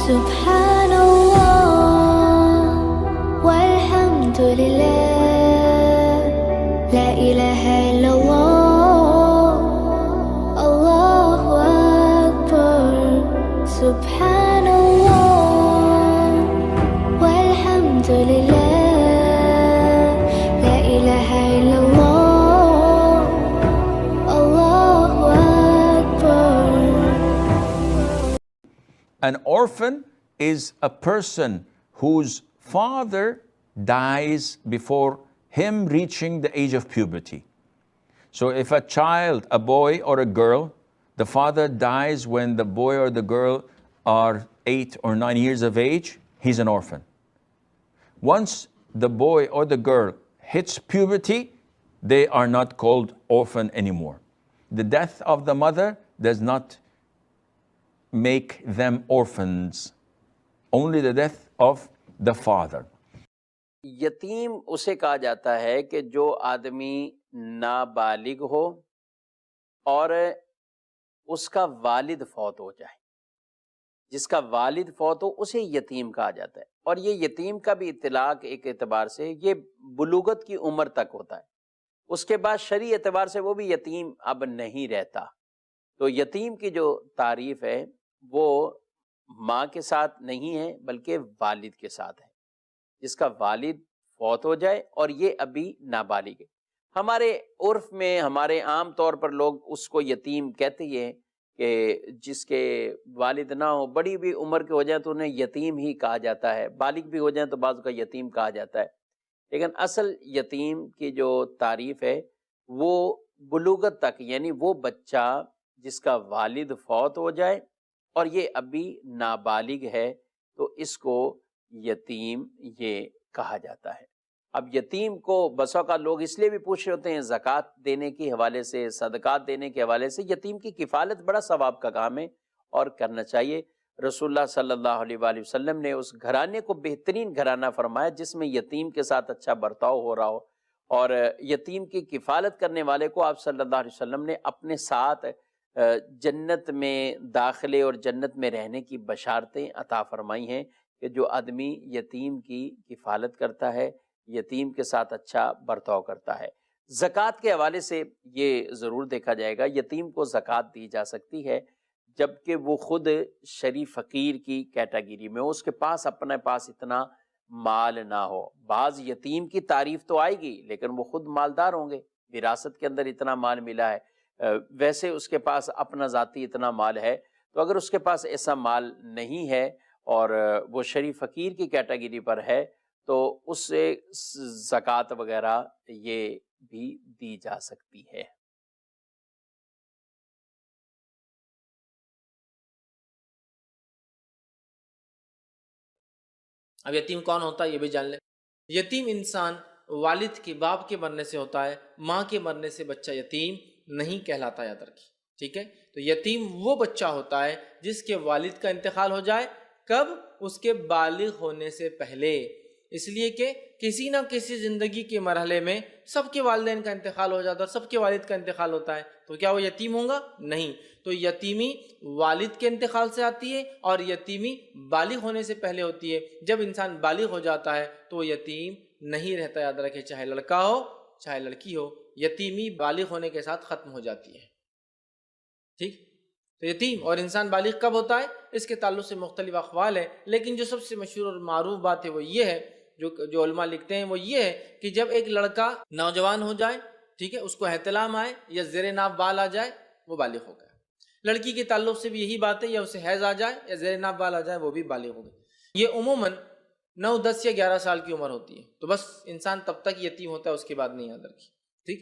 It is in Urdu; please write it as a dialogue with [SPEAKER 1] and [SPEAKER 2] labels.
[SPEAKER 1] Subhanallah walhamdulillah la ilaha illallah Allahu akbar. Subhanallah walhamdulillah la ilaha illallah Allahu akbar.
[SPEAKER 2] An orphan is a person whose father dies before him reaching the age of puberty. So if a child, a boy or a girl, the father dies when the boy or the girl are 8 or 9 years of age, he's an orphan. Once the boy or the girl hits puberty, they are not called orphan anymore. The death of the mother does not make them orphans. Only the death of the father.
[SPEAKER 3] یتیم اسے کہا جاتا ہے کہ جو آدمی نابالغ ہو اور اس کا والد فوت ہو جائے. جس کا والد فوت ہو اسے یتیم کہا جاتا ہے. اور یہ یتیم کا بھی اطلاق ایک اعتبار سے یہ بلوغت کی عمر تک ہوتا ہے. اس کے بعد شرعی اعتبار سے وہ بھی یتیم اب نہیں رہتا. تو یتیم کی جو تعریف ہے وہ ماں کے ساتھ نہیں ہے بلکہ والد کے ساتھ ہے. جس کا والد فوت ہو جائے اور یہ ابھی نابالغ ہے. ہمارے عرف میں ہمارے عام طور پر لوگ اس کو یتیم کہتے ہیں کہ جس کے والد نہ ہو, بڑی بھی عمر کے ہو جائیں تو انہیں یتیم ہی کہا جاتا ہے, بالغ بھی ہو جائیں تو بعض کا یتیم کہا جاتا ہے. لیکن اصل یتیم کی جو تعریف ہے وہ بلوغت تک, یعنی وہ بچہ جس کا والد فوت ہو جائے اور یہ ابھی نابالغ ہے تو اس کو یتیم یہ کہا جاتا ہے. اب یتیم کو بس اوقات لوگ اس لیے بھی پوچھ رہے ہوتے ہیں زکوٰۃ دینے کے حوالے سے, صدقات دینے کے حوالے سے. یتیم کی کفالت بڑا ثواب کا کام ہے اور کرنا چاہیے. رسول اللہ صلی اللہ علیہ وآلہ وسلم نے اس گھرانے کو بہترین گھرانہ فرمایا جس میں یتیم کے ساتھ اچھا برتاؤ ہو رہا ہو, اور یتیم کی کفالت کرنے والے کو آپ صلی اللہ علیہ وسلم نے اپنے ساتھ جنت میں داخلے اور جنت میں رہنے کی بشارتیں عطا فرمائی ہیں کہ جو آدمی یتیم کی کفالت کرتا ہے, یتیم کے ساتھ اچھا برتاؤ کرتا ہے. زکوٰۃ کے حوالے سے یہ ضرور دیکھا جائے گا, یتیم کو زکوٰۃ دی جا سکتی ہے جبکہ وہ خود شریف فقیر کی کیٹیگری میں ہو, اس کے پاس اپنے پاس اتنا مال نہ ہو. بعض یتیم کی تعریف تو آئے گی لیکن وہ خود مالدار ہوں گے, وراثت کے اندر اتنا مال ملا ہے, ویسے اس کے پاس اپنا ذاتی اتنا مال ہے. تو اگر اس کے پاس ایسا مال نہیں ہے اور وہ شریف فقیر کی کیٹیگری پر ہے تو اس سے زکوٰۃ وغیرہ یہ بھی دی جا سکتی ہے.
[SPEAKER 4] اب یتیم کون ہوتا ہے یہ بھی جان لیں. یتیم انسان والد کے باپ کے مرنے سے ہوتا ہے, ماں کے مرنے سے بچہ یتیم نہیں کہلاتا, یاد رکھیے. ٹھیک ہے, تو یتیم وہ بچہ ہوتا ہے جس کے والد کا انتقال ہو جائے. کب؟ اس کے بالغ ہونے سے پہلے. اس لیے کہ کسی نہ کسی زندگی کے مرحلے میں سب کے والدین کا انتقال ہو جاتا ہے اور سب کے والد کا انتقال ہوتا ہے, تو کیا وہ یتیم ہوں گا؟ نہیں. تو یتیمی والد کے انتقال سے آتی ہے اور یتیمی بالغ ہونے سے پہلے ہوتی ہے. جب انسان بالغ ہو جاتا ہے تو وہ یتیم نہیں رہتا, یاد رکھے, چاہے لڑکا ہو چاہے لڑکی ہو, یتیمی بالغ ہونے کے ساتھ ختم ہو جاتی ہے. ٹھیک, تو یتیم اور انسان بالغ کب ہوتا ہے اس کے تعلق سے مختلف اقوال ہیں, لیکن جو سب سے مشہور اور معروف بات ہے وہ یہ ہے, جو علماء لکھتے ہیں وہ یہ ہے کہ جب ایک لڑکا نوجوان ہو جائے, ٹھیک ہے, اس کو احتلام آئے یا زیر ناف بال آ جائے, وہ بالغ ہو گیا. لڑکی کے تعلق سے بھی یہی بات ہے, یا اسے حیض آ جائے یا زیر ناف بال آ جائے, وہ بھی بالغ ہو گئی. یہ عموماً 9, 10 یا 11 سال کی عمر ہوتی ہے. تو بس انسان تب تک یتیم ہوتا ہے, اس کے بعد نہیں, یاد رکھیے. ٹھیک,